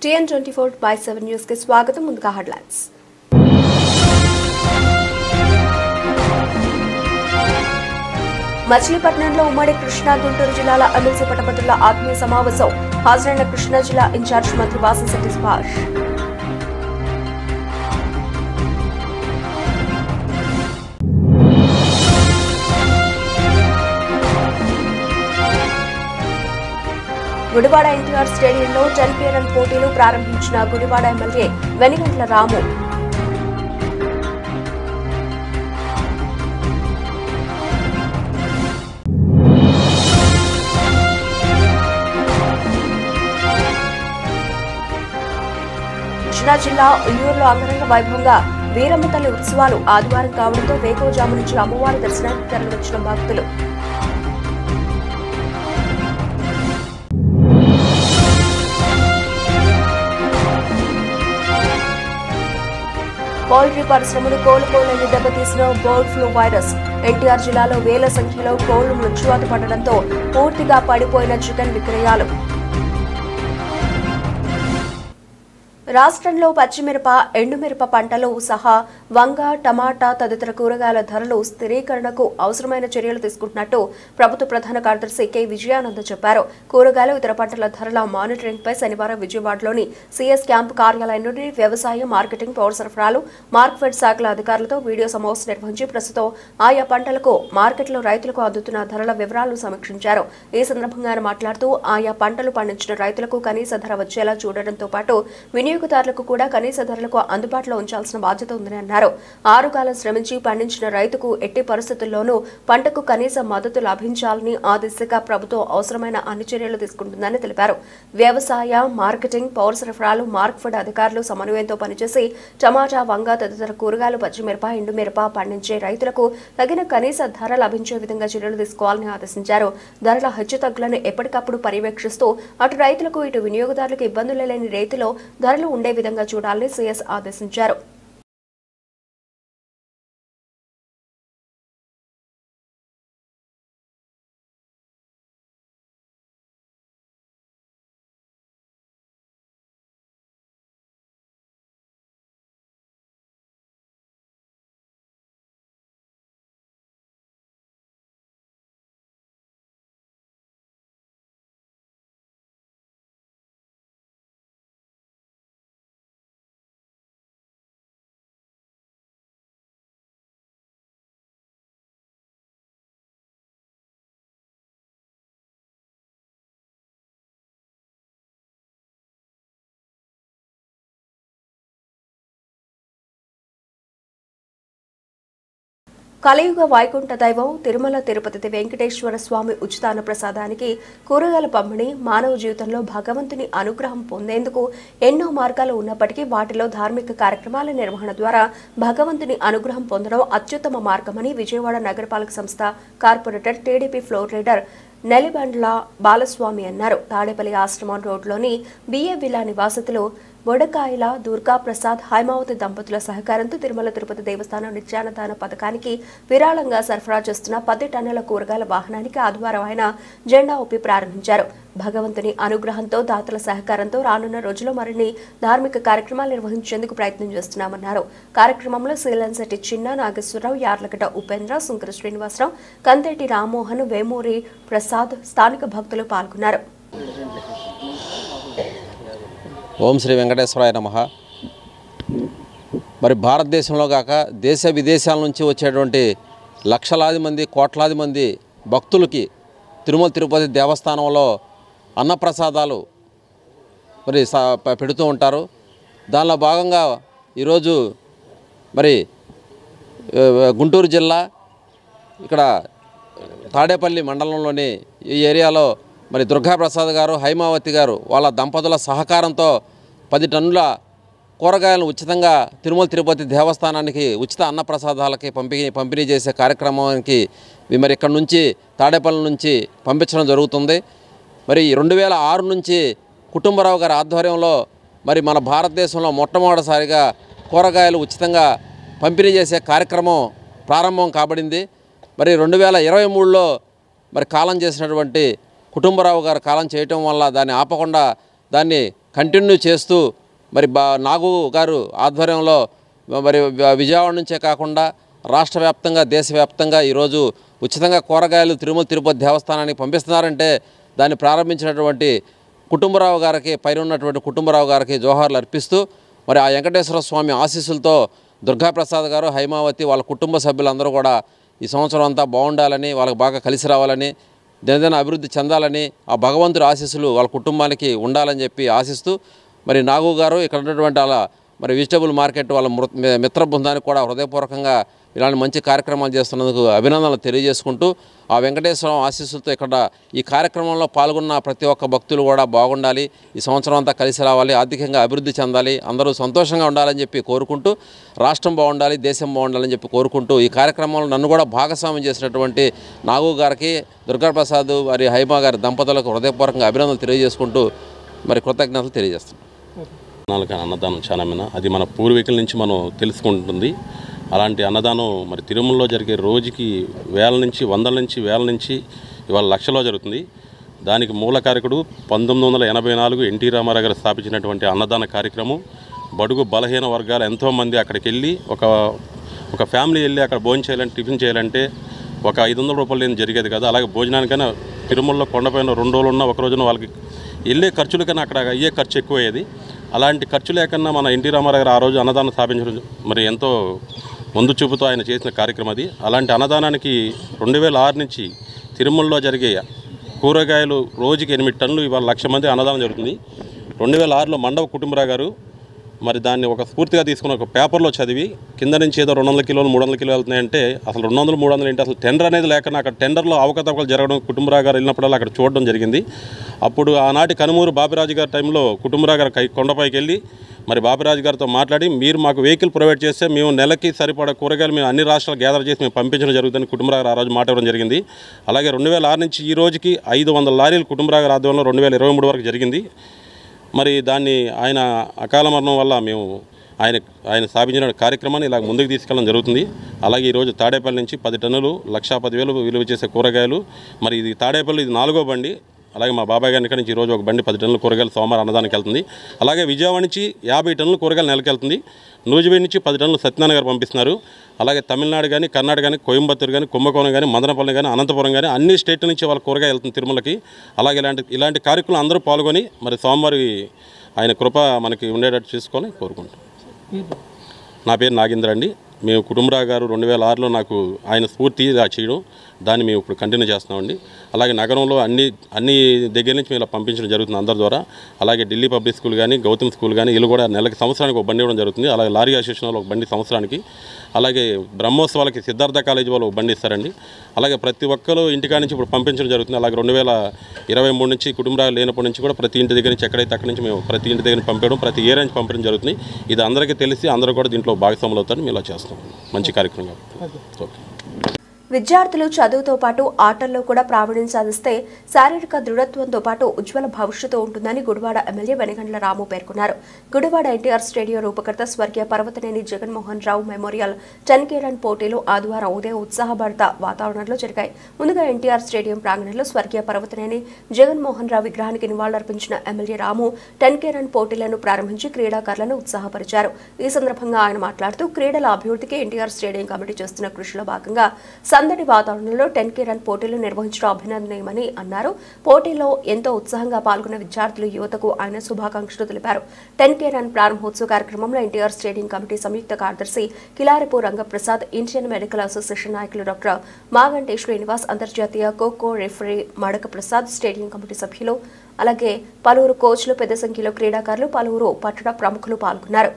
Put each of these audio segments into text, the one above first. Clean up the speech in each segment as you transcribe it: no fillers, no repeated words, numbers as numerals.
TN24/7 news కి స్వాగతం. ముందుగా హెడ్లైన్స్. మచిలీపట్నంలో ఉమ్మడి కృష్ణా గుంటూరు జిల్లాల ఎమ్మెల్సీ పట్టభద్రుల ఆత్మీయ సమావేశం. హాజరైన కృష్ణా జిల్లా ఇన్ఛార్జ్ మంత్రి వాసంశెట్టి సుభాష్. గుడివాడ ఎన్టీఆర్ స్టేడియంలో 10 రన్ పోటీలు ప్రారంభించిన గుడివాడ ఎమ్మెల్యే వెనిగంట్ల రాము. కృష్ణా జిల్లా ఉయ్యూరులో అంగరంగ వైభవంగా వీరమ్మ తల్లి ఉత్సవాలు. ఆదివారం కావడంతో వేకువజాము నుంచి అమ్మవారి దర్శనానికి తరలివచ్చిన భక్తులు. పౌల్ట్రీ పరిశ్రమను కోలుకోలేని దెబ్బతీసిన బర్డ్ ఫ్లూ వైరస్. ఎన్టీఆర్ జిల్లాలో వేల సంఖ్యలో కోళ్లు మృత్యువాత పడడంతో పూర్తిగా పడిపోయిన చికెన్ విక్రయాలు. రాష్ట్రంలో పచ్చిమిరప, ఎండుమిరప పంటలు సహా వంగ, టమాటా తదితర కూరగాయల ధరలు స్థిరీకరణకు అవసరమైన చర్యలు తీసుకుంటున్నట్టు ప్రభుత్వ ప్రధాన కార్యదర్శి కె విజయానంద చెప్పారు. కూరగాయలు, ఇతర పంటల ధరల మానిటరింగ్ పై శనివారం విజయవాడలోని సిఎస్ క్యాంపు కార్యాలయం నుండి వ్యవసాయ, మార్కెటింగ్, పౌర సరఫరాలు, మార్కెట్ శాఖల అధికారులతో వీడియో సమావేశం నిర్వహించి ప్రస్తుతం ఆయా పంటలకు మార్కెట్లో రైతులకు అందుతున్న ధరల వివరాలను సమీక్షించారు. ఈ సందర్భంగా ఆయన మాట్లాడుతూ ఆయా పంటలు పండించిన రైతులకు కనీస ధర వచ్చేలా చూడడంతో పాటు వినియోగదారులకు కూడా కనీస ధరలకు అందుబాటులో ఉంచాల్సిన బాధ్యత ఉందని అన్నారు. 6 కాలం శ్రమించి పండించిన రైతుకు ఎట్టి పరిస్థితుల్లోనూ పంటకు కనీస మద్దతు లభించాలని ఆ దిశగా ప్రభుత్వం అవసరమైన అన్ని చర్యలు తీసుకుంటుందని తెలిపారు. వ్యవసాయ, మార్కెటింగ్, పౌర సరఫరాలు, మార్క్ఫెడ్ అధికారులు సమన్వయంతో పనిచేసి టమాటా, వంగ తదితర కూరగాయలు, పచ్చిమిరప, ఎండుమిరప పండించే రైతులకు తగిన కనీస ధర లభించే విధంగా చర్యలు తీసుకోవాలని ఆదేశించారు. ధరల హెచ్చుతగ్గులను ఎప్పటికప్పుడు పర్యవేక్షిస్తూ అటు రైతులకు, ఇటు వినియోగదారులకు ఇబ్బందులు లేని రీతిలో ధరలు ఉండే విధంగా చూడాలని సీఎస్ ఆదేశించారు. కలియుగ వైకుంఠ దైవం తిరుమల తిరుపతి వెంకటేశ్వర స్వామి ఉచితాన ప్రసాదానికి కూరగాయల పంపిణీ మానవ జీవితంలో భగవంతుని అనుగ్రహం పొందేందుకు ఎన్నో మార్గాలు ఉన్నప్పటికీ వాటిలో ధార్మిక కార్యక్రమాల నిర్వహణ ద్వారా భగవంతుని అనుగ్రహం పొందడం అత్యుత్తమ మార్గమని విజయవాడ నగరపాలక సంస్థ corporator TDP floor leader Nelibandla Balaswamy అన్నారు. తాడేపల్లి ఆశ్రమం రోడ్లోని బిఏ విలా నివాసితులు బొడకాయల దుర్గాప్రసాద్, హైమావతి దంపతుల సహకారంతో తిరుమల తిరుపతి దేవస్థానం నిత్యాన్నదాన పథకానికి విరాళంగా సరఫరా చేస్తున్న 10 టన్నుల కూరగాయల వాహనానికి ఆదివారం ఆయన జెండా ఊపి ప్రారంభించారు. భగవంతుని అనుగ్రహంతో, దాతల సహకారంతో రానున్న రోజుల్లో మరిన్ని ధార్మిక కార్యక్రమాలు నిర్వహించేందుకు ప్రయత్నం చేస్తున్నామన్నారు. కార్యక్రమంలో శీలంశెట్టి చిన్న, నాగేశ్వరరావు, యార్లగడ్డ ఉపేంద్ర, సుంకర శ్రీనివాసరావు, కంతేటి రామ్మోహన్, వేమూరి ప్రసాద్, స్థానిక భక్తులు పాల్గొన్నారు. ఓం శ్రీ వెంకటేశ్వరాయ నమః. మరి భారతదేశంలో కాక దేశ విదేశాల నుంచి వచ్చేటువంటి లక్షలాది మంది, కోట్లాది మంది భక్తులకి తిరుమల తిరుపతి దేవస్థానంలో అన్నప్రసాదాలు మరి పెడుతూ ఉంటారు. దానిలో భాగంగా ఈరోజు మరి గుంటూరు జిల్లా ఇక్కడ తాడేపల్లి మండలంలోని ఈ ఏరియాలో మరి దుర్గాప్రసాద్ గారు, హైమావతి గారు వాళ్ళ దంపతుల సహకారంతో 10 టన్నుల కూరగాయలను ఉచితంగా తిరుమల తిరుపతి దేవస్థానానికి ఉచిత అన్నప్రసాదాలకి పంపిణీ చేసే కార్యక్రమానికి మరి ఇక్కడ నుంచి తాడేపల్లి నుంచి పంపించడం జరుగుతుంది. మరి 2006 నుంచి కుటుంబరావు గారి ఆధ్వర్యంలో మరి మన భారతదేశంలో మొట్టమొదటిసారిగా కూరగాయలు ఉచితంగా పంపిణీ చేసే కార్యక్రమం ప్రారంభం కాబడింది. మరి 2023లో మరి కాలం చేసినటువంటి కుటుంబరావు గారు కాలం చేయటం వల్ల దాన్ని ఆపకుండా దాన్ని కంటిన్యూ చేస్తూ మరి నాగు గారు ఆధ్వర్యంలో మరి విజయవాడ నుంచే కాకుండా రాష్ట్ర వ్యాప్తంగా దేశవ్యాప్తంగా ఈరోజు ఉచితంగా కూరగాయలు తిరుమల తిరుపతి దేవస్థానానికి పంపిస్తున్నారంటే దాన్ని ప్రారంభించినటువంటి కుటుంబరావు గారికి పైన ఉన్నటువంటి కుటుంబరావు గారికి జోహార్లు అర్పిస్తూ మరి ఆ వెంకటేశ్వర స్వామి ఆశీస్సులతో దుర్గాప్రసాద్ గారు హైమావతి వాళ్ళ కుటుంబ సభ్యులందరూ కూడా ఈ సంవత్సరం అంతా బాగుండాలని వాళ్ళకి బాగా కలిసి రావాలని దినదిన అభివృద్ధి చెందాలని ఆ భగవంతుడి ఆశీస్సులు వాళ్ళ కుటుంబానికి ఉండాలని చెప్పి ఆశిస్తూ మరి నాగు గారు ఇక్కడ ఉన్నటువంటి అలా మరి వెజిటబుల్ మార్కెట్ వాళ్ళ మిత్ర బృందానికి కూడా హృదయపూర్వకంగా ఇలాంటి మంచి కార్యక్రమాలు చేస్తున్నందుకు అభినందనలు తెలియజేసుకుంటూ ఆ వెంకటేశ్వర ఆశీస్సులతో ఇక్కడ ఈ కార్యక్రమంలో పాల్గొన్న ప్రతి ఒక్క భక్తులు కూడా బాగుండాలి, ఈ సంవత్సరం అంతా కలిసి రావాలి, ఆర్థికంగా అభివృద్ధి చెందాలి, అందరూ సంతోషంగా ఉండాలని చెప్పి కోరుకుంటూ రాష్ట్రం బాగుండాలి, దేశం బాగుండాలని చెప్పి కోరుకుంటూ ఈ కార్యక్రమంలో నన్ను కూడా భాగస్వామ్యం చేసినటువంటి నాగు గారికి దుర్గాప్రసాద్ మరి హైమా గారి దంపతులకు హృదయపూర్వకంగా అభినందనలు తెలియజేసుకుంటూ మరి కృతజ్ఞతలు తెలియజేస్తున్నాను. అన్నదానం చాలా అది మన పూర్వీకుల నుంచి మనం తెలుసుకుంటుంది. అలాంటి అన్నదానం మరి తిరుమలలో జరిగే రోజుకి వేల నుంచి వందల నుంచి వేల నుంచి ఇవాళ లక్షలో జరుగుతుంది. దానికి మూల కారకుడు 1984 ఎన్టీ రామారావు గారు స్థాపించినటువంటి అన్నదాన కార్యక్రమం. బడుగు బలహీన వర్గాలు ఎంతోమంది అక్కడికి వెళ్ళి ఒక ఫ్యామిలీ వెళ్ళి అక్కడ భోజనం చేయాలంటే టిఫిన్ చేయాలంటే ఒక 500 రూపాయలు లేని జరిగేది కదా. అలాగే భోజనానికైనా తిరుమలలో కొండపైన 2 రోజులు ఉన్న ఒక రోజున వాళ్ళకి వెళ్ళే ఖర్చుల కన్నా అక్కడ అయ్యే ఖర్చు ఎక్కువయ్యేది. అలాంటి ఖర్చు లేకన్నా మన ఎన్టీ రామారావు గారు ఆ రోజు అన్నదానం స్థాపించడం మరి ఎంతో ముందు చూపుతో ఆయన చేసిన కార్యక్రమం అది. అలాంటి అన్నదానానికి 2006 నుంచి తిరుమలలో జరిగే కూరగాయలు రోజుకి 8 టన్నులు ఇవాళ 1,00,000 మంది అన్నదానం జరుగుతుంది. 2006లో మండవ కుటుంబరావు గారు మరి దాన్ని ఒక స్ఫూర్తిగా తీసుకుని ఒక పేపర్లో చదివి కింద నుంచి ఏదో 200 కిలోలు 300 కిలోలు వెళ్తున్నాయంటే అసలు 200 300 ఏంటి, అసలు టెండర్ అనేది లేకుండా అక్కడ టెండర్లో అవకతవకలు జరగడం కుటుంబరావు గారు వెళ్ళినప్పుడల్లా అక్కడ చూడడం జరిగింది. అప్పుడు ఆనాటి కనుమూరు బాపిరాజు గారి టైంలో కుటుంబరావు గారు కొండపైకి వెళ్ళి మరి బాపిరాజు గారితో మాట్లాడి మీరు మాకు వెహికల్ ప్రొవైడ్ చేస్తే మేము నెలకి సరిపడా కూరగాయలు మేము అన్ని రాష్ట్రాలు గ్యాదర్ చేసి మేము పంపించడం జరుగుతుందని కుటుంబరావు గారు ఆ రోజు మాట్లాడడం జరిగింది. అలాగే 2006 నుంచి ఈ రోజుకి 500 లారీలు కుటుంబరావు గారి ఆధ్వర్యంలో 2023 వరకు జరిగింది. మరి దాన్ని ఆయన అకాల మరణం వల్ల మేము ఆయన స్థాపించిన కార్యక్రమాన్ని ఇలా ముందుకు తీసుకెళ్ళడం జరుగుతుంది. అలాగే ఈరోజు తాడేపల్లి నుంచి 10 టన్నులు 1,10,000 విలువ చేసే కూరగాయలు. మరి ఇది తాడేపల్లి ఇది 4వ బండి. అలాగే మా బాబాయ్ గారి నుంచి ఈరోజు ఒక బండి 10 టన్నుల కూరగాయలు సోమవారం అన్నదానికి వెళ్తుంది. అలాగే విజయవాడ నుంచి 50 టన్నుల కూరగాయలు నెలకి వెళ్తుంది. నూజివీడు నుంచి 10 టన్నులు సత్యనారాయణ గారు పంపిస్తున్నారు. అలాగే తమిళనాడు కానీ కర్ణాటక కానీ కోయంబత్తూరు కానీ కుంభకోణం కానీ మదనపల్లి కానీ అనంతపురం కానీ అన్ని స్టేట్ల నుంచి వాళ్ళ కూరగాయ వెళ్తుంది తిరుమలకి. అలాగే ఇలాంటి కార్యక్రమాలు అందరూ పాల్గొని మరి సోమవారి ఆయన కృప మనకి ఉండేటట్టు చూసుకొని కోరుకుంటాం. నా పేరు నాగేంద్ర అండి. మేము కుటుంబరావు గారు 2006లో నాకు ఆయన స్ఫూర్తి చేయడం దాన్ని మేము ఇప్పుడు కంటిన్యూ చేస్తున్నామండి. అలాగే నగరంలో అన్ని దగ్గర నుంచి మేము ఇలా పంపించడం జరుగుతుంది అందరి ద్వారా. అలాగే ఢిల్లీ పబ్లిక్ స్కూల్ కానీ గౌతమ్ స్కూల్ కానీ వీళ్ళు కూడా సంవత్సరానికి ఒక బండి ఇవ్వడం జరుగుతుంది. అలాగే లారీ అసోసియేషన్లో ఒక బండి సంవత్సరానికి. అలాగే బ్రహ్మోత్సవాలకి సిద్ధార్థ కాలేజీ వాళ్ళు ఒక బండి ఇస్తారండి. అలాగే ప్రతి ఒక్కరు ఇంటికా నుంచి ఇప్పుడు పంపించడం జరుగుతుంది. అలాగే 2023 నుంచి కుటుంబరాలు లేనప్పటి నుంచి కూడా ప్రతి ఇంటి దగ్గర నుంచి ఎక్కడైతే అక్కడి నుంచి మేము ప్రతి ఇంటి దగ్గర పంపడం ప్రతి ఏరియా నుంచి పంపడం జరుగుతుంది. ఇది అందరికీ తెలిసి అందరూ కూడా దీంట్లో భాగస్వాములు అవుతారని మేము ఇలా చేస్తాం. మంచి కార్యక్రమం. ఓకే. విద్యార్థులు చదువుతో పాటు ఆటల్లో కూడా ప్రావీణ్యం సాధిస్తే శారీరక దృఢత్వంతో పాటు ఉజ్వల భవిష్యత్తు ఉంటుందని గుడివాడ ఎమ్మెల్యే వెనగండ్ల రాము పేర్కొన్నారు. గుడివాడ ఎన్టీఆర్ స్టేడియం రూపకర్త స్వర్గీయ Parvathaneni Jaganmohan Rao memorial 10K run పోటీలు ఆదివారం ఉదయం ఉత్సాహభరిత వాతావరణంలో జరిగాయి. ముందుగా ఎన్టీఆర్ స్టేడియం ప్రాంగణంలో స్వర్గీయ పర్వతనేని జగన్మోహన్ రావు విగ్రహానికి నివాళులర్పించిన ఎమ్మెల్యే రాము 10K రన్ పోటీలను ప్రారంభించి క్రీడాకారులను ఉత్సాహపరిచారు. ఈ సందర్భంగా ఆయన మాట్లాడుతూ క్రీడల అభివృద్ధికి ఎన్టీఆర్ స్టేడియం కమిటీ చేస్తున్న కృషిలో భాగంగా సందడి వాతావరణంలో 10K రన్ పోటీలు నిర్వహించడం అభినందనీయమని అన్నారు. పోటీల్లో ఎంతో ఉత్సాహంగా పాల్గొన్న విద్యార్థులు యువతకు ఆయన శుభాకాంక్షలు తెలిపారు. 10K రన్ ప్రారంభోత్సవ కార్యక్రమంలో ఎన్టీఆర్ స్టేడియం కమిటీ సంయుక్త కార్యదర్శి Kilarapu Rangaprasad, Indian medical association నాయకులు డాక్టర్ మాగంటి శ్రీనివాస్, అంతర్జాతీయ ఖోఖో రెఫరీ మడక ప్రసాద్, స్టేడియం కమిటీ సభ్యులు, అలాగే పలువురు కోచ్లు, పెద్ద సంఖ్యలో క్రీడాకారులు, పలువురు పట్టణ ప్రముఖులు పాల్గొన్నారు.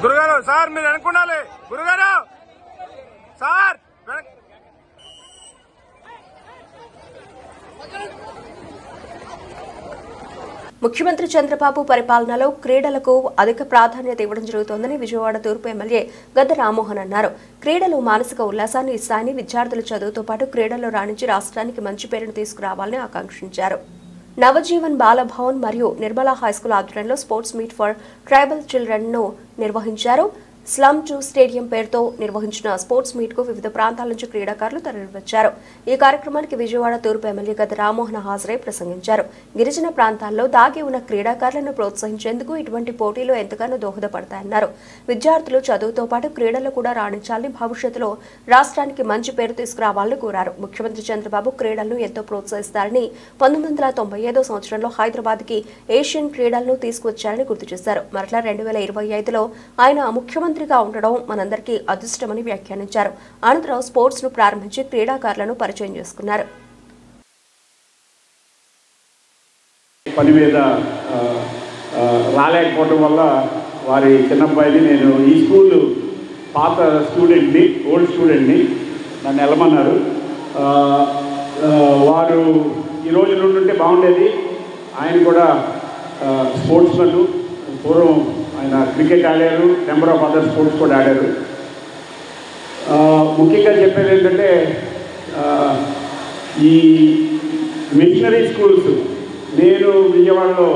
గురుగారు సార్ మీరు అనుకున్నాలి. గురుగారు సార్ ముఖ్యమంత్రి చంద్రబాబు పరిపాలనలో క్రీడలకు అధిక ప్రాధాన్యత ఇవ్వడం జరుగుతోందని విజయవాడ తూర్పు ఎమ్మెల్యే గద్ద రామ్మోహన్ అన్నారు. క్రీడలు మానసిక ఉల్లాసాన్ని ఇస్తాయని, విద్యార్థులు చదువుతో పాటు క్రీడల్లో రాణించి రాష్ట్రానికి మంచి పేరును తీసుకురావాలని ఆకాంక్షించారు. నవజీవన్ బాలభవన్ మరియు నిర్మలా హైస్కూల్ ఆధ్వర్యంలో sports meet for tribal children ను నిర్వహించారు. స్లమ్ 2 స్టేడియం పేరుతో నిర్వహించిన స్పోర్ట్స్ మీట్ కు వివిధ ప్రాంతాల నుంచి క్రీడాకారులు తరలివచ్చారు. ఈ కార్యక్రమానికి విజయవాడ తూర్పు ఎమ్మెల్యే గద్ద రామ్మోహన్ హాజరై ప్రసంగించారు. గిరిజన ప్రాంతాల్లో దాగి ఉన్న క్రీడాకారులను ప్రోత్సహించేందుకు ఇటువంటి పోటీలు ఎంతగానో దోహదపడతాయన్నారు. విద్యార్థులు చదువుతో పాటు క్రీడల్లో కూడా రాణించాలని, భవిష్యత్తులో రాష్ట్రానికి మంచి పేరు తీసుకురావాలని కోరారు. ముఖ్యమంత్రి చంద్రబాబు క్రీడలను ఎంతో ప్రోత్సహిస్తారని, 1995 సంవత్సరంలో హైదరాబాద్ కి ఏషియన్ క్రీడలను తీసుకువచ్చారని గుర్తు చేశారు. మరలా 2025లో ఆయన ముఖ్యమంత్రిగా ఉండడం మనందరికీ అదృష్టమని వ్యాఖ్యానించారు. అనంతరం స్పోర్ట్స్ ను ప్రారంభించి క్రీడాకారులను పరిచయం చేసుకున్నారు. పని మీద రాలేకపోవడం వల్ల వారి చిన్నబ్బాయిని నేను ఈ స్కూల్ పాత స్టూడెంట్ని, ఓల్డ్ స్టూడెంట్ని నన్ను వెళ్ళమన్నారు. వారు ఈ రోజు నుండి ఉంటే బాగుండేది. ఆయన కూడా స్పోర్ట్స్మెన్, పూర్వం ఆయన క్రికెట్ ఆడారు, నెంబర్ ఆఫ్ అదర్ స్పోర్ట్స్ కూడా ఆడారు. ముఖ్యంగా చెప్పేది ఏంటంటే ఈ మిషనరీ స్కూల్స్, నేను విజయవాడలో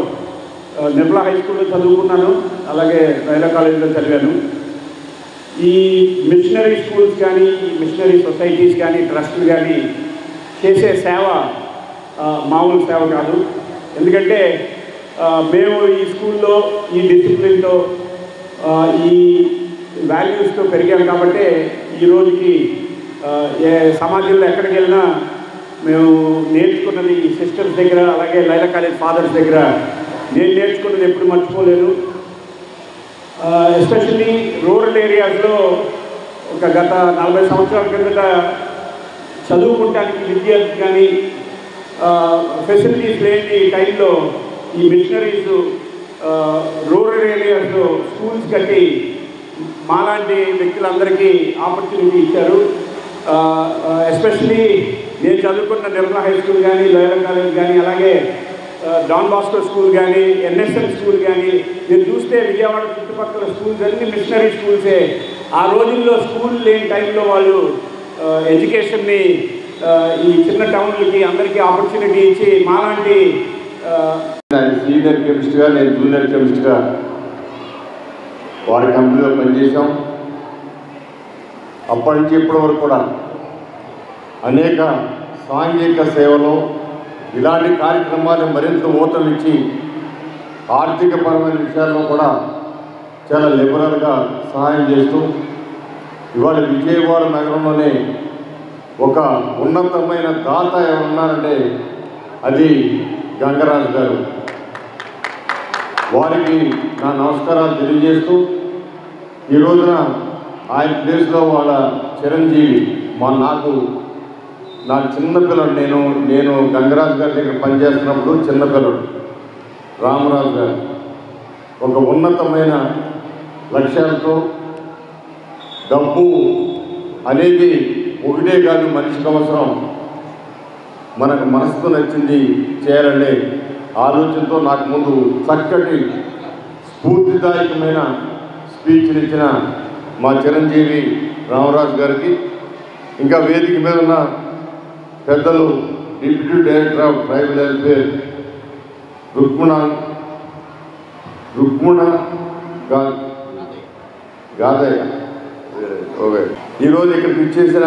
నిర్మలా హై స్కూల్లో చదువుకున్నాను, అలాగే రైలా కాలేజీలో చదివాను. ఈ మిషనరీ స్కూల్స్ కానీ, ఈ మిషనరీ సొసైటీస్ కానీ, ట్రస్టులు కానీ చేసే సేవ మామూలు సేవ కాదు. ఎందుకంటే మేము ఈ స్కూల్లో ఈ డిసిప్లిన్తో, ఈ వాల్యూస్తో పెరిగాం కాబట్టి ఈ రోజుకి సమాజంలో ఎక్కడికి వెళ్ళినా మేము నేర్చుకున్నది ఈ సిస్టర్స్ దగ్గర, అలాగే లైలా కాలేజ్ ఫాదర్స్ దగ్గర నేను నేర్చుకున్నది ఎప్పుడు మర్చిపోలేను. ఎస్పెషల్లీ రూరల్ ఏరియాస్లో ఒక గత 40 సంవత్సరాల కిందట చదువుకోవటానికి విద్యార్థి కానీ ఫెసిలిటీస్ లేని టైంలో ఈ మిషనరీస్ రూరల్ ఏరియాస్లో స్కూల్స్ కట్టి మాలాంటి వ్యక్తులందరికీ ఆపర్చునిటీ ఇచ్చారు. ఎస్పెషల్లీ నేను చదువుకున్న నిర్మలా హై స్కూల్ కానీ, లైలా కాలేజ్ కానీ, అలాగే డాన్ బాస్కో స్కూల్ కానీ, ఎన్ఎస్ఎం స్కూల్ కానీ మీరు చూస్తే విజయవాడ చుట్టుపక్కల స్కూల్స్ అన్ని మిషనరీ స్కూల్సే. ఆ రోజుల్లో స్కూల్ లేని టైంలో వాళ్ళు ఎడ్యుకేషన్ని ఈ చిన్న టౌన్లకి అందరికీ ఆపర్చునిటీ ఇచ్చి మాలాంటి సీనియర్ కెమిస్ట్గా, నేను జూనియర్ కెమిస్ట్గా వారి కంపెనీలో పనిచేసాం. అప్పటి నుంచి ఇప్పటి వరకు కూడా అనేక సాంఘిక సేవలు, ఇలాంటి కార్యక్రమాలు మరింత ఊతమిచ్చి ఆర్థికపరమైన విషయాల్లో కూడా చాలా లిబరల్గా సహాయం చేస్తూ ఇవాళ విజయవాడ నగరంలోనే ఒక ఉన్నతమైన దాత ఎవరున్నారంటే అది గంగరాజు గారు. వారికి నా నమస్కారాలు తెలియజేస్తూ ఈ రోజున ఆయన ప్లేస్లో వాళ్ళ చిరంజీవి నా చిన్నపిల్లడు, నేను గంగరాజు గారి దగ్గర పనిచేస్తున్నప్పుడు చిన్నపిల్లడు రామరాజు గారు ఒక ఉన్నతమైన లక్ష్యాలతో, డబ్బు అనేది ఒకటే కాదు మనిషికి అవసరం, మనకు మనసుకు నచ్చింది చేయాలనే ఆలోచనతో నాకు ముందు చక్కటి స్ఫూర్తిదాయకమైన స్పీచ్లు ఇచ్చిన మా చిరంజీవి రామరాజు గారికి, ఇంకా వేదిక మీద ఉన్న పెద్దలు deputy director of tribal welfare Rukmana Gadaiah, okay, ఈరోజు ఇక్కడికి ఇచ్చేసిన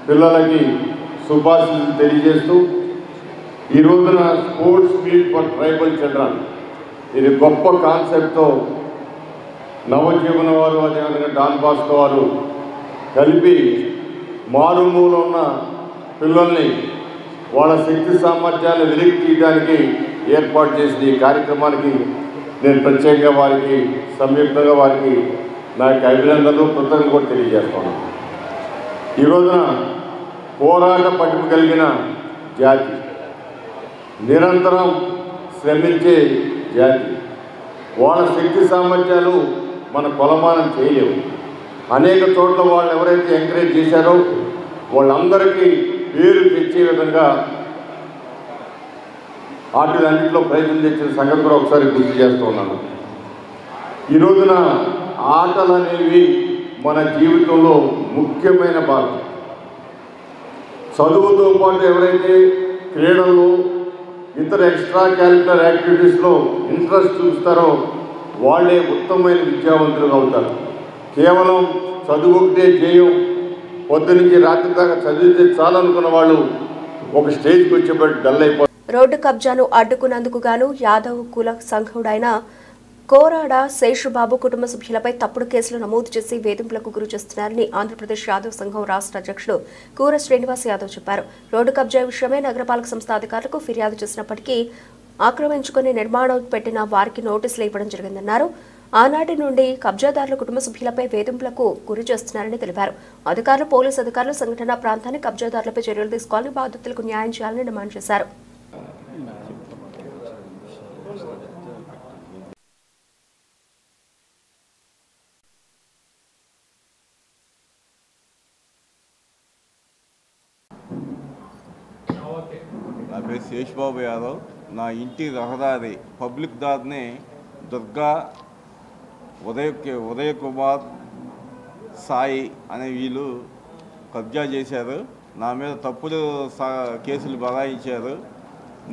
పిల్లలకి శుభాశీస్సులు తెలియజేస్తూ ఈ రోజున sports meet for tribal children ఇది గొప్ప కాన్సెప్ట్తో నవజీవన వారు, అదేవిధంగా డాన్ బాస్కో వారు కలిపి మారుమూల ఉన్న పిల్లల్ని వాళ్ళ శక్తి సామర్థ్యాన్ని వెలికి తీయడానికి ఏర్పాటు చేసిన ఈ కార్యక్రమానికి నేను ప్రత్యేకంగా వారికి, సంయుక్తంగా వారికి నాకు అభినందనలు, కృతజ్ఞతలు కూడా తెలియజేస్తున్నాను. ఈ రోజున పోరాట పట్టుకు కలిగిన జాతి, నిరంతరం శ్రమించే జాతి, వాళ్ళ శక్తి సామర్థ్యాలు మన కొలమానం చేయలేవు. అనేక చోట్ల వాళ్ళు ఎవరైతే ఎంకరేజ్ చేశారో వాళ్ళందరికీ పేరు తెచ్చే విధంగా వాటిలన్నింటిలో ప్రయత్నం తెచ్చిన సంగతి కూడా ఒకసారి గుర్తు చేస్తూ ఉన్నాను. ఈ రోజున ఆటలు అనేవి మన జీవితంలో ముఖ్యమైన భాగం. చదువుతో పాటు ఎవరైతే క్రీడల్లో ఇతర ఎక్స్ట్రా క్యాలిక్యులర్ యాక్టివిటీస్లో ఇంట్రెస్ట్ చూపిస్తారో వాళ్ళే ఉత్తమమైన విద్యావంతులుగా అవుతారు. కేవలం చదువు ఒకటే ధ్యేయం, పొద్దు నుంచి రాత్రి దాకా చదివితే చాలనుకున్న వాళ్ళు ఒక స్టేజ్కి వచ్చేప్పటికి డల్ అయిపోతారు. రోడ్డు కబ్జాను అడ్డుకున్నందుకు గాను యాదవ్ కుల సంఘుడైన కోరాడ శేషుబాబు కుటుంబ సభ్యులపై తప్పుడు కేసులు నమోదు చేసి వేధింపులకు గురి చేస్తున్నారని ఆంధ్రప్రదేశ్ యాదవ్ సంఘం రాష్ట్ర అధ్యక్షుడు కూర శ్రీనివాస్ యాదవ్ చెప్పారు. రోడ్డు కబ్జా విషయమై నగరపాలక సంస్థ అధికారులకు ఫిర్యాదు చేసినప్పటికీ ఆక్రమించుకుని నిర్మాణం పెట్టిన వారికి నోటీసులు ఇవ్వడం జరిగిందన్నారు. ఆనాటి నుండి కబ్జాదారుల కుటుంబ సభ్యులపై వేధింపులకు గురి చేస్తున్నారని తెలిపారు. అధికారులు, పోలీసు అధికారులు సంఘటనా ప్రాంతాన్ని కబ్జాదారులపై చర్యలు తీసుకోవాలని, బాధితులకు న్యాయం చేయాలని డిమాండ్ చేశారు. నా పేరు శేషుబాబు యాదవ్. నా ఇంటి రహదారి పబ్లిక్ దారిని దుర్గా, ఉదయ్ కుమార్, సాయి అనే వీళ్ళు కబ్జా చేశారు. నా మీద తప్పుడు కేసులు బనాయించారు.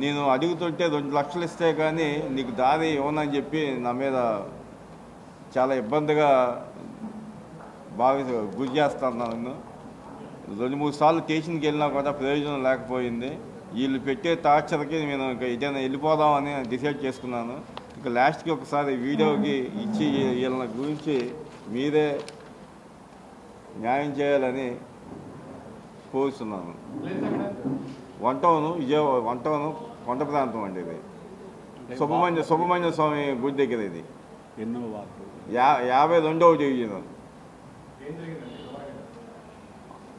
నేను అడుగుతుంటే 2 లక్షలు ఇస్తే కానీ నీకు దారి ఇవ్వనని చెప్పి నా మీద చాలా ఇబ్బందిగా గురి చేస్తాను. నన్ను 2-3 సార్లు స్టేషన్కి వెళ్ళినా కూడా ప్రయోజనం లేకపోయింది. వీళ్ళు పెట్టే టార్చర్కి నేను ఇంకా ఏదైనా వెళ్ళిపోదామని డిసైడ్ చేసుకున్నాను. ఇంకా లాస్ట్కి ఒకసారి వీడియోకి ఇచ్చి వీళ్ళ గురించి మీరే న్యాయం చేయాలని కోరుతున్నాను. వన్ టౌన్ కొండ ప్రాంతం అండి. ఇది సుబ్రహ్మణ్య స్వామి గుడి దగ్గర. ఇది 52వ డివిజన్.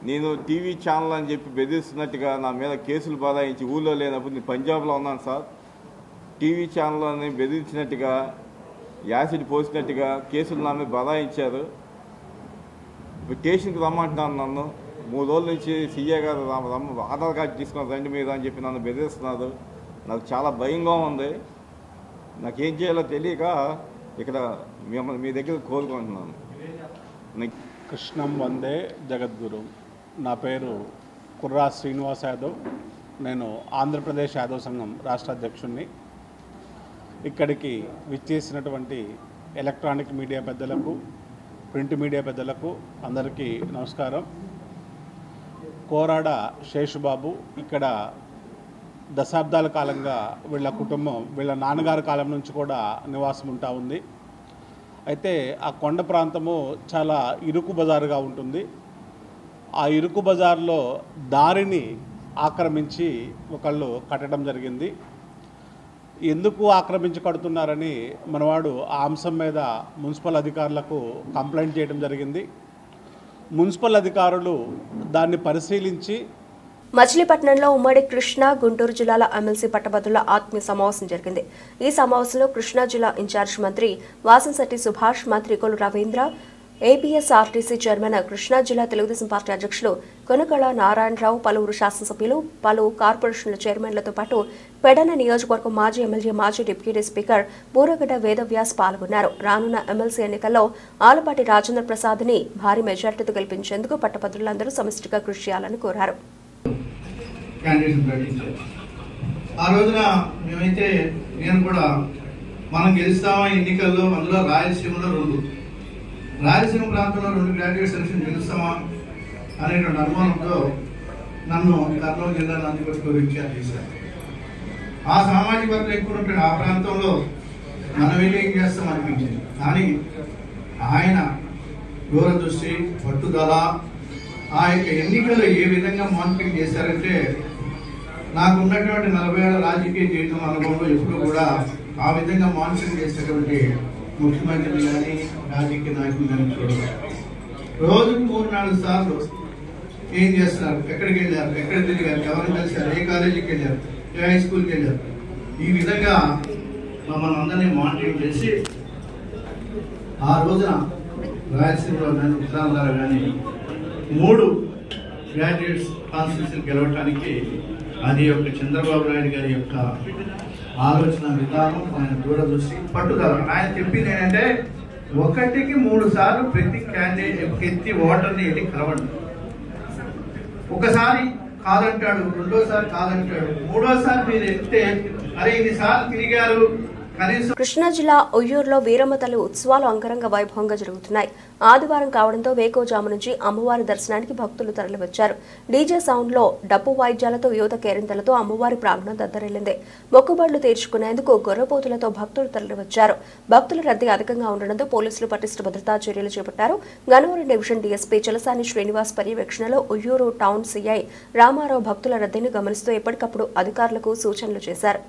నేను టీవీ ఛానల్ అని చెప్పి బెదిరిస్తున్నట్టుగా నా మీద కేసులు బనాయించి ఊళ్ళో లేనప్పుడు నేను పంజాబ్లో ఉన్నాను సార్. టీవీ ఛానల్ని బెదిరించినట్టుగా, యాసిడ్ పోసినట్టుగా కేసులు నా మీద బనాయించారు. ఇప్పుడు స్టేషన్కి రమ్మంటున్నాను. నన్ను 3 రోజుల నుంచి సీఏ గారు ఆధార్ కార్డు తీసుకొని రండి మీద అని చెప్పి నన్ను బెదిరిస్తున్నారు. నాకు చాలా భయంగా ఉంది. నాకేం చేయాలో తెలియక ఇక్కడ మీ దగ్గర కోరుకుంటున్నాను. కృష్ణం వందే జగద్గురు. నా పేరు కుర్రా శ్రీనివాస్ యాదవ్. నేను ఆంధ్రప్రదేశ్ యాదవ్ సంఘం రాష్ట్ర అధ్యక్షుడిని. ఇక్కడికి విచ్చేసినటువంటి ఎలక్ట్రానిక్ మీడియా పెద్దలకు, ప్రింట్ మీడియా పెద్దలకు అందరికీ నమస్కారం. కోరాడ శేషుబాబు ఇక్కడ దశాబ్దాల కాలంగా వీళ్ళ కుటుంబం, వీళ్ళ నాన్నగారి కాలం నుంచి కూడా నివాసం ఉంటా ఉంది. అయితే ఆ కొండ ప్రాంతము చాలా ఇరుకు బజారుగా ఉంటుంది. ఆ ఇరుకు బజార్లో దారిని ఆక్రమించి ఒకళ్ళు కట్టడం జరిగింది. ఎందుకు ఆక్రమించి కడుతున్నారని మనవాడు ఆ అంశం మీద మున్సిపల్ అధికారులకు కంప్లైంట్ చేయడం జరిగింది. మున్సిపల్ అధికారులు దాన్ని పరిశీలించి మచిలీపట్నంలో ఉమ్మడి కృష్ణా, గుంటూరు జిల్లాల ఎమ్మెల్సీ పట్టభద్రుల ఆత్మీయ సమావేశం జరిగింది. ఈ సమావేశంలో కృష్ణా జిల్లా ఇన్ఛార్జ్ మంత్రి వాసంశెట్టి సుభాష్, మంత్రి కొల్లు రవీంద్ర, ఏపీఎస్ఆర్టీసీ చైర్మన్, కృష్ణా జిల్లా తెలుగుదేశం పార్టీ అధ్యక్షులు కొనకళ నారాయణరావు, పలువురు శాసనసభ్యులు, పలు కార్పొరేషన్ల చైర్మన్లతో పాటు పెడన నియోజకవర్గం మాజీ ఎమ్మెల్యే, మాజీ డిప్యూటీ స్పీకర్ బూరగడ్డ వేదవ్యాస్ పాల్గొన్నారు. రానున్న ఎమ్మెల్సీ ఎన్నికల్లో ఆలపాటి రాజేంద్ర ప్రసాద్ని భారీ మెజార్టీతో గెలిపించేందుకు పట్టభద్రులందరూ సమిష్టిగా కృషి చేయాలని కోరారు. ఆ రోజున మేమైతే నేను కూడా మనం గెలుస్తామా ఎన్నికల్లో, అందులో రాయలసీమలో 2 రాయలసీమ ప్రాంతంలో 2 గ్రాడ్యుయేట్ సెలక్షన్ గెలుస్తామా అనేటువంటి అనుమానంతో నన్ను కర్నూలు జిల్లా నందికొట్టుకు ఇన్ఛార్జ్ చేశారు. ఆ సామాజిక వర్గం ఎక్కువ ఉంటే ఆ ప్రాంతంలో మనం వెళ్ళి ఏం చేస్తాం అనిపించింది. కానీ ఆయన దూరదృష్టి, పట్టుదల, ఆ యొక్క ఎన్నికలు ఏ విధంగా మానిటరింగ్ చేశారంటే నాకు ఉన్నటువంటి 40 ఏళ్ల రాజకీయ జీవితం అనుభవంలో ఎప్పుడు కూడా ఆ విధంగా మానిటరింగ్ చేసేటువంటి ముఖ్యమంత్రులు కానీ రాజకీయ నాయకులు కానీ చూడలేదు. రోజుకు 3-4 సార్లు ఏం చేస్తున్నారు, ఎక్కడికి వెళ్ళారు, ఎక్కడ తిరిగారు, ఎవరిని కలిశారు, ఏ కాలేజీకి వెళ్ళారు, ఏ హై స్కూల్కి వెళ్ళారు, ఈ విధంగా మమ్మల్ని అందరినీ మానిటరింగ్ చేసి ఆ రోజున రాయలసీమలో కానీ ఉత్తరాంధ్ర కానీ 3 గ్రాడ్యుయేట్స్ కాన్స్టిట్యూన్సీలు గెలవటానికి అది యొక్క చంద్రబాబు నాయుడు గారి యొక్క ఆలోచన విధానం, ఆయన దూరదృష్టి, పట్టుదల. ఆయన చెప్పింది ఏంటంటే ఒకటికి 3 సార్లు ప్రతి క్యాండిడేట్ ప్రతి ఓటర్ని వెళ్ళి కలవండి. ఒకసారి కాదంటాడు, రెండోసారి కాదంటాడు, మూడోసారి మీరు వెళ్తే అరే ఇన్నిసార్లు తిరిగారు. కృష్ణా జిల్లా ఉయ్యూరులో వీరమ్మ తల్లి ఉత్సవాలు అంగరంగ వైభవంగా జరుగుతున్నాయి. ఆదివారం కావడంతో వేకోజాము నుంచి అమ్మవారి దర్శనానికి భక్తులు తరలివచ్చారు. డీజే సౌండ్ లో డప్పు వాయిద్యాలతో యువత కేరింతలతో అమ్మవారి ప్రాంగణం దద్దరిల్లింది. మొక్కుబడులు తీర్చుకునేందుకు గొర్రెపోతులతో భక్తులు తరలివచ్చారు. భక్తుల రద్దీ అధికంగా ఉండడంతో పోలీసులు పటిష్ట భద్రతా చర్యలు చేపట్టారు. గన్నవరం డివిజన్ డీఎస్పీ చలసాని శ్రీనివాస్ పర్యవేక్షణలో ఉయ్యూరు టౌన్ సీఐ రామారావు భక్తుల రద్దీని గమనిస్తూ ఎప్పటికప్పుడు అధికారులకు సూచనలు చేశారు.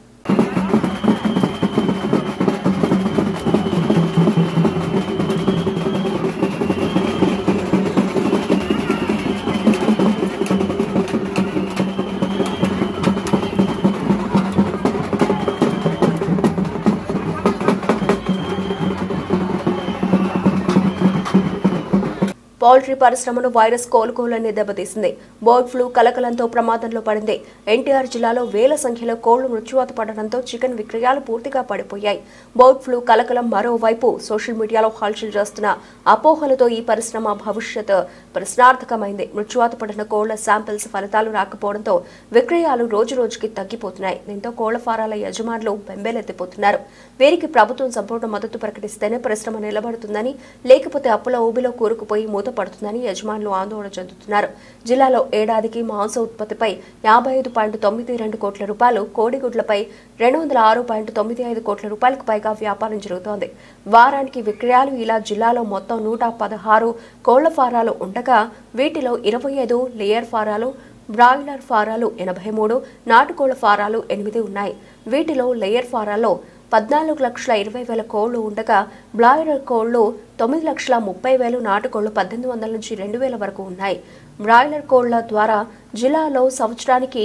పౌల్ట్రీ పరిశ్రమను వైరస్ కోలుకోలని దెబ్బతీసింది. బర్డ్ ఫ్లూ కలకలంతో ప్రమాదంలో పడింది. ఎన్టీఆర్ జిల్లాలో వేల సంఖ్యలో కోళ్లు మృత్యువాత పడడంతో చికెన్ విక్రయాలు పూర్తిగా పడిపోయాయి. బర్డ్ ఫ్లూ కలకలం మరోవైపు సోషల్ మీడియాలో హల్చల్ చేస్తున్న అపోహలతో ఈ పరిశ్రమ భవిష్యత్ ప్రశ్నార్థకమైంది. మృత్యువాత పడిన కోళ్ల శాంపిల్స్ ఫలితాలు రాకపోవడంతో విక్రయాలు రోజురోజుకి తగ్గిపోతున్నాయి. దీంతో కోళ్ల ఫారాల యజమానులు బెంబేలెత్తిపోతున్నారు. వీరికి ప్రభుత్వం సంపూర్ణ మద్దతు ప్రకటిస్తేనే పరిశ్రమ నిలబడుతుందని, లేకపోతే అప్పుల ఊబిలో కూరుకుపోయి పడుతుందని యజమానులు ఆందోళన చెందుతున్నారు. జిల్లాలో ఏడాదికి మాంస ఉత్పత్తిపై 55.92 కోట్ల రూపాయలు, కోడిగుడ్లపై 206.95 కోట్ల రూపాయలకు పైగా వ్యాపారం జరుగుతోంది. వారానికి విక్రయాలు ఇలా జిల్లాలో మొత్తం 116 కోళ్ల ఫారాలు ఉండగా వీటిలో 25 లేయర్ ఫారాలు, బ్రాయిలర్ ఫారాలు 83, నాటుకోళ్ల ఫారాలు 8 ఉన్నాయి. వీటిలో లేయర్ ఫారాల్లో 14,20,000 కోళ్లు ఉండగా బ్రాయిలర్ కోళ్లు 9,30,000, నాటుకోళ్లు 1,800 నుంచి 2,000 వరకు ఉన్నాయి. బ్రాయిలర్ కోళ్ల ద్వారా జిల్లాలో సంవత్సరానికి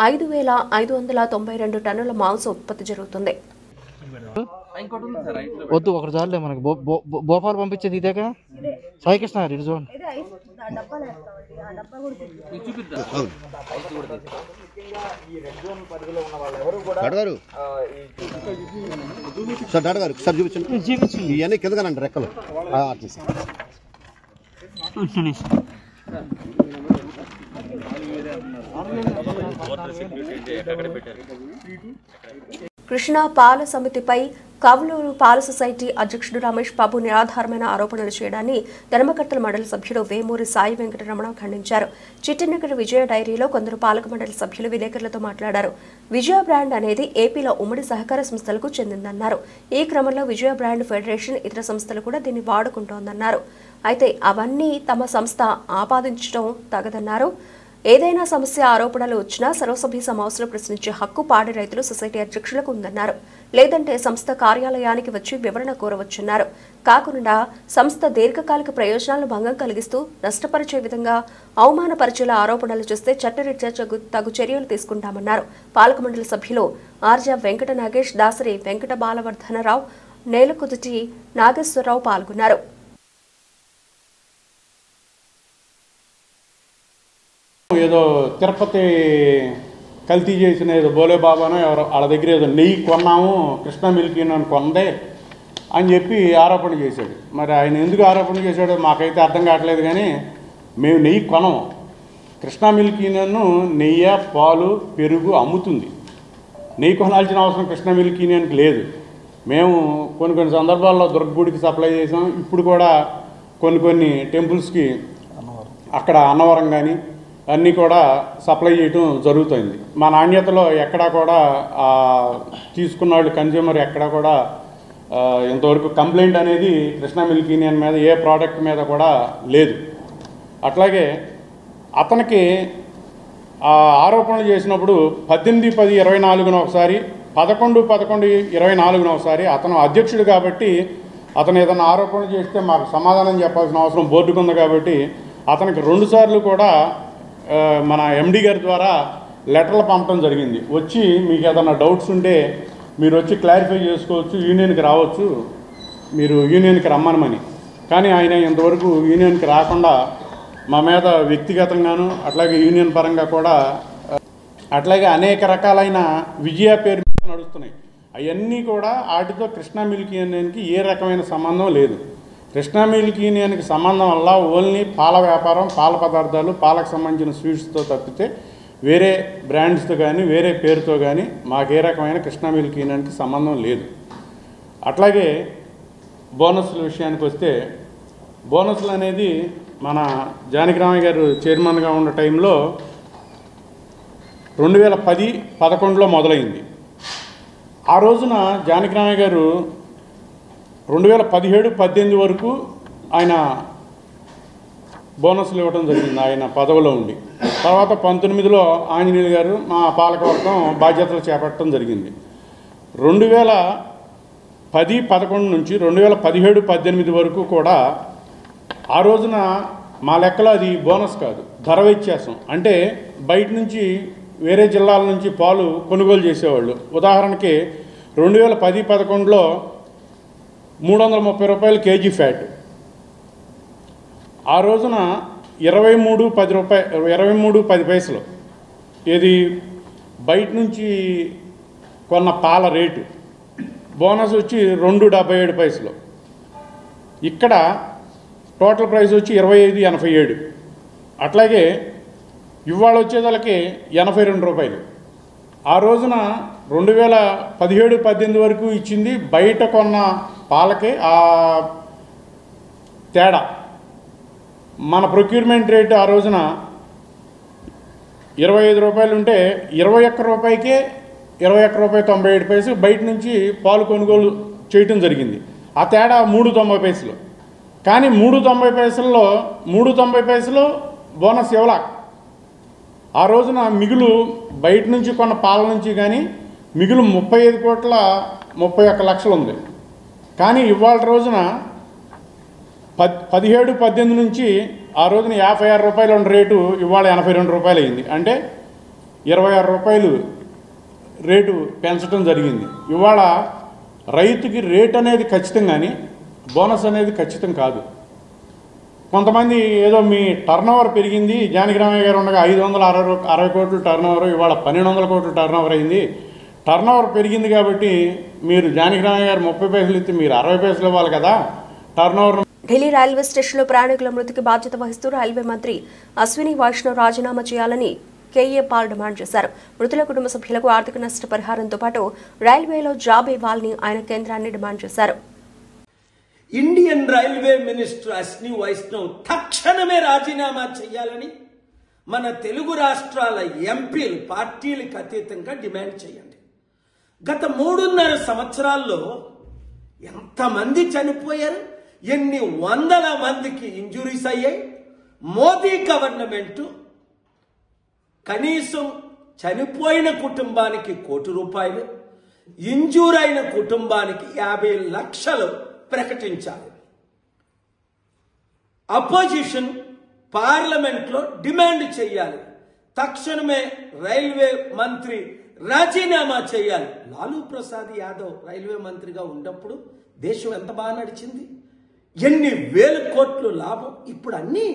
5,592 టన్నుల మాంసం ఉత్పత్తి జరుగుతుంది. వద్దు ఒకటి చాలే మనకి భోపాల్ పంపించేది ఇదేగా సాయికృష్ణ ఇటు చూడండి. సార్ చూపించండి ఇవన్నీ కిందగానండి రెక్కలు. కృష్ణా పాల సమితిపై కవులూరు పాల సొసైటీ అధ్యక్షుడు రమేష్ బాబు నిరాధారమైన ఆరోపణలు చేయడాన్ని ధర్మకర్తల మండలి సభ్యుడు వేమూరి సాయి వెంకటరమణ ఖండించారు. చిట్టినగర్ విజయ డైరీలో కొందరు పాలక మండలి సభ్యులు విలేకరులతో మాట్లాడారు. విజయ బ్రాండ్ అనేది ఏపీలో ఉమ్మడి సహకార సంస్థలకు చెందిందన్నారు. ఈ క్రమంలో విజయ బ్రాండ్ ఫెడరేషన్ ఇతర సంస్థలు కూడా దీన్ని వాడుకుంటోందన్నారు. అయితే అవన్నీ తమ సంస్థ ఆపాదించడం తగదన్నారు. ఏదైనా సమస్య ఆరోపణలు వచ్చినా సర్వసభ్య సమావేశంలో ప్రశ్నించే హక్కు పాడి రైతులు సొసైటీ అధ్యక్షులకు ఉందన్నారు. లేదంటే సంస్థ కార్యాలయానికి వచ్చి వివరణ కోరవచ్చన్నారు. కాకుండా సంస్థ దీర్ఘకాలిక ప్రయోజనాలను భంగం కలిగిస్తూ నష్టపరిచే విధంగా అవమానపరిచేలా ఆరోపణలు చేస్తే చట్టరీత్యా తగు చర్యలు తీసుకుంటామన్నారు. పాలక మండలి సభ్యులు ఆర్జా వెంకట నాగేష్, దాసరి వెంకట బాలవర్ధనరావు, నేలకుదుటి నాగేశ్వరరావు పాల్గొన్నారు. ఏదో తిరుపతి కల్తీ చేసిన ఏదో బోలే బాబానో ఎవరో వాళ్ళ దగ్గర ఏదో నెయ్యి కొన్నాము, కృష్ణా మిల్క్ యూనియన్ కొందే అని చెప్పి ఆరోపణ చేశాడు. మరి ఆయన ఎందుకు ఆరోపణ చేశాడో మాకైతే అర్థం కావట్లేదు. కానీ మేము నెయ్యి కొనము. కృష్ణా మిల్క్ యూనియన్ నెయ్యి, పాలు, పెరుగు అమ్ముతుంది. నెయ్యి కొనాల్సిన అవసరం కృష్ణా మిల్క్ యూనియన్కి లేదు. మేము కొన్ని సందర్భాల్లో దుర్గగుడికి సప్లై చేసాం. ఇప్పుడు కూడా కొన్ని టెంపుల్స్కి అక్కడ అన్నవరం కానీ అన్నీ కూడా సప్లై చేయడం జరుగుతుంది. మా నాణ్యతలో ఎక్కడా కూడా తీసుకున్న వాళ్ళు కన్జ్యూమర్ ఎక్కడా కూడా ఇంతవరకు కంప్లైంట్ అనేది కృష్ణా మిల్క్ యూనియన్ మీద ఏ ప్రోడక్ట్ మీద కూడా లేదు. అట్లాగే అతనికి ఆరోపణలు చేసినప్పుడు 18/10/24 ఒకసారి, 11/11/24 ఒకసారి అతను అధ్యక్షుడు కాబట్టి అతను ఏదైనా ఆరోపణలు చేస్తే మాకు సమాధానం చెప్పాల్సిన అవసరం బోర్డుకు ఉంది. కాబట్టి అతనికి 2 సార్లు కూడా మన ఎండి గారి ద్వారా లెటర్లు పంపడం జరిగింది. వచ్చి మీకు ఏదైనా డౌట్స్ ఉంటే మీరు వచ్చి క్లారిఫై చేసుకోవచ్చు, యూనియన్కి రావచ్చు, మీరు యూనియన్కి రమ్మనమని. కానీ ఆయన ఇంతవరకు యూనియన్కి రాకుండా మా మీద వ్యక్తిగతంగాను అట్లాగే యూనియన్ పరంగా కూడా అట్లాగే అనేక రకాలైన విజయ పేరు మీద నడుస్తున్నాయి. అవన్నీ కూడా వాటితో కృష్ణా మిల్క్ యూనియన్కి ఏ రకమైన సంబంధం లేదు. కృష్ణా మిల్క్ యూనియన్కి సంబంధం వల్ల ఓన్లీ పాల వ్యాపారం, పాల పదార్థాలు, పాలకు సంబంధించిన స్వీట్స్తో తప్పితే వేరే బ్రాండ్స్తో కానీ వేరే పేరుతో కానీ మాకే రకమైన కృష్ణా మిల్క్ యూనియన్కి సంబంధం లేదు. అట్లాగే బోనస్ల విషయానికి వస్తే, బోనస్లు అనేది మన జానకిరామయ్య గారు చైర్మన్గా ఉన్న టైంలో 2010-11లో మొదలైంది. ఆ రోజున జానకిరామయ్య గారు 2017-18 వరకు ఆయన బోనస్లు ఇవ్వడం జరిగింది ఆయన పదవిలో ఉండి. తర్వాత 19లో ఆంజనేయులు గారు మా పాలకవర్గం బాధ్యతలు చేపట్టడం జరిగింది. 2010-11 నుంచి 2017-18 వరకు కూడా ఆ రోజున మా లెక్కలో అది బోనస్ కాదు, ధర వ్యత్యాసం. అంటే బయట నుంచి వేరే జిల్లాల నుంచి పాలు కొనుగోలు చేసేవాళ్ళు. ఉదాహరణకి 2010-11లో 330 రూపాయలు కేజీ ఫ్యాట్, ఆ రోజున 23.10 పైసలు ఇది బయట నుంచి కొన్న పాల రేటు. బోనస్ వచ్చి 2.77 పైసలు. ఇక్కడ టోటల్ ప్రైస్ వచ్చి 25.87. అట్లాగే ఇవాళ వచ్చేదానికి 82 రూపాయలు. ఆ రోజున 2017-18 వరకు ఇచ్చింది బయట కొన్న పాలకి ఆ తేడా. మన ప్రొక్యూర్మెంట్ రేటు ఆ రోజున 25 రూపాయలు ఉంటే 21 రూపాయికే 21 రూపాయి బయట నుంచి పాలు కొనుగోలు చేయటం జరిగింది. ఆ తేడా 3.90 పైసలు. కానీ 3.90 పైసల్లో 3.90 పైసలు బోనస్ ఇవ్వలా. ఆ రోజున మిగులు బయట నుంచి కొన్న పాల నుంచి కానీ మిగులు 35.31 లక్షలు ఉంది. కానీ ఇవాళ రోజున 17-18 నుంచి ఆ రోజున 56 రూపాయలు ఉన్న రేటు ఇవాళ 82 రూపాయలు అయింది. అంటే 26 రూపాయలు రేటు పెంచడం జరిగింది. ఇవాళ రైతుకి రేట్ అనేది ఖచ్చితం, కానీ బోనస్ అనేది ఖచ్చితం కాదు. కొంతమంది ఏదో మీ టర్నోవర్ పెరిగింది, జానకిరామయ్య గారు ఉండగా 560 కోట్లు టర్నోవర్, ఇవాళ 1200 కోట్లు టర్నోవర్ అయింది. టర్నోవర్ పెరిగింది కాబట్టి మీరు జానకిరామయ్య గారు 30 పైసలు ఇస్తే మీరు 60 పైసలు ఇవ్వాలి కదా టర్నోవర్. ఢిల్లీ రైల్వే స్టేషన్లో ప్రయాణికుల మృతికి బాధ్యత వహిస్తూ రైల్వే మంత్రి అశ్విని వైష్ణవ్ రాజీనామా చేయాలని కేఏ పాల్ డిమాండ్ చేశారు. మృతుల కుటుంబ సభ్యులకు ఆర్థిక నష్ట పరిహారంతో పాటు రైల్వేలో జాబ్ ఇవ్వాలని ఆయన కేంద్రాన్ని డిమాండ్ చేశారు. Indian railway minister Ashwini Vaishnaw తక్షణమే రాజీనామా చేయాలని మన తెలుగు రాష్ట్రాల ఎంపీలు పార్టీలకు అతీతంగా డిమాండ్ చేయండి. గత 3.5 సంవత్సరాల్లో ఎంతమంది చనిపోయారు, ఎన్ని వందల మందికి ఇంజురీస్ అయ్యాయి. మోదీ గవర్నమెంట్ కనీసం చనిపోయిన కుటుంబానికి 1 కోటి రూపాయలు, ఇంజూర్ అయిన కుటుంబానికి 50 లక్షలు ప్రకటించాలి. అపోజిషన్ పార్లమెంట్లో డిమాండ్ చేయాలి. తక్షణమే రైల్వే మంత్రి రాజీనామా చేయాలి. లాలూ ప్రసాద్ యాదవ్ రైల్వే మంత్రిగా ఉన్నప్పుడు దేశం ఎంత బాగా నడిచింది, ఎన్ని వేల కోట్లు లాభం. ఇప్పుడు అన్ని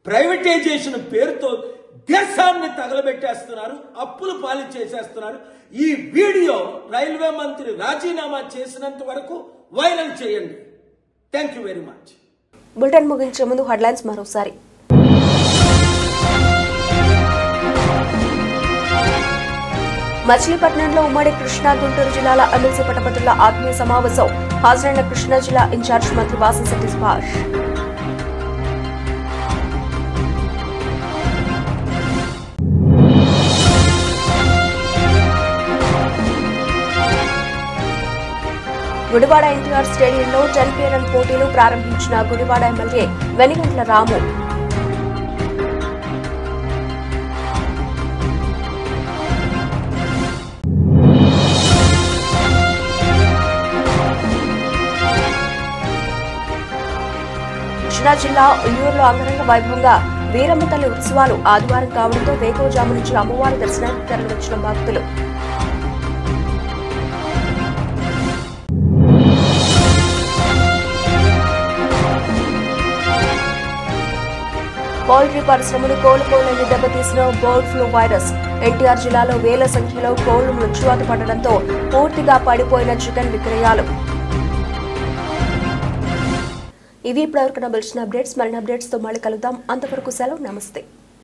ప్రైవేటైజేషన్ పేరుతో దేశాన్ని తగలబెట్టేస్తున్నారు, అప్పులు పాలు చేసేస్తున్నారు. ఈ వీడియో రైల్వే మంత్రి రాజీనామా చేసినంత వరకు వైరల్ చేయండి. Thank you very much. Bulletin ముగించే ముందు హెడ్లైన్స్ మరోసారి. మచిలీపట్నంలో ఉమ్మడి కృష్ణా గుంటూరు జిల్లాల ఎమ్మెల్సీ పట్టభద్రుల ఆత్మీయ సమావేశం. హాజరైన కృష్ణా జిల్లా ఇన్ఛార్జ్ మంత్రి వాసంశెట్టి సుభాష్. గుడివాడ ఎన్టీఆర్ స్టేడియంలో 10K రన్ పోటీలు ప్రారంభించిన గుడివాడ ఎమ్మెల్యే వెనిగంట్ల రాము. కృష్ణా జిల్లా ఉయ్యూరులో అంగరంగ వైభవంగా వీరమ్మ తల్లి ఉత్సవాలు ఆదివారం కావడంతో వేకువజాము నుంచి అమ్మవారి దర్శనానికి తరలివచ్చిన భక్తులు. పౌల్ట్రీ పరిశ్రమను కోలుకోలేని దెబ్బతీసిన బర్డ్ ఫ్లూ వైరస్. ఎన్టీఆర్ జిల్లాలో వేల సంఖ్యలో కోళ్లు మృత్యువాత పడడంతో పూర్తిగా పడిపోయిన చికెన్ విక్రయాలు. ఇవి ఇప్పటివరకు నా బులెటిన్ అప్డేట్స్. మరిన్ని అప్డేట్స్తో మళ్ళీ కలుద్దాం. అంతవరకు సెలవు. నమస్తే.